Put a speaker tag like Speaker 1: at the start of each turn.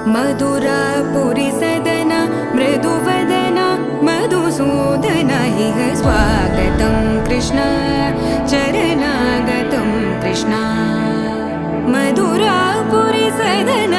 Speaker 1: मधुरापुरी सदना मृदुवदना मधुसूदन इह स्वागतं कृष्ण चरणागतं कृष्ण मधुरापुरी सदना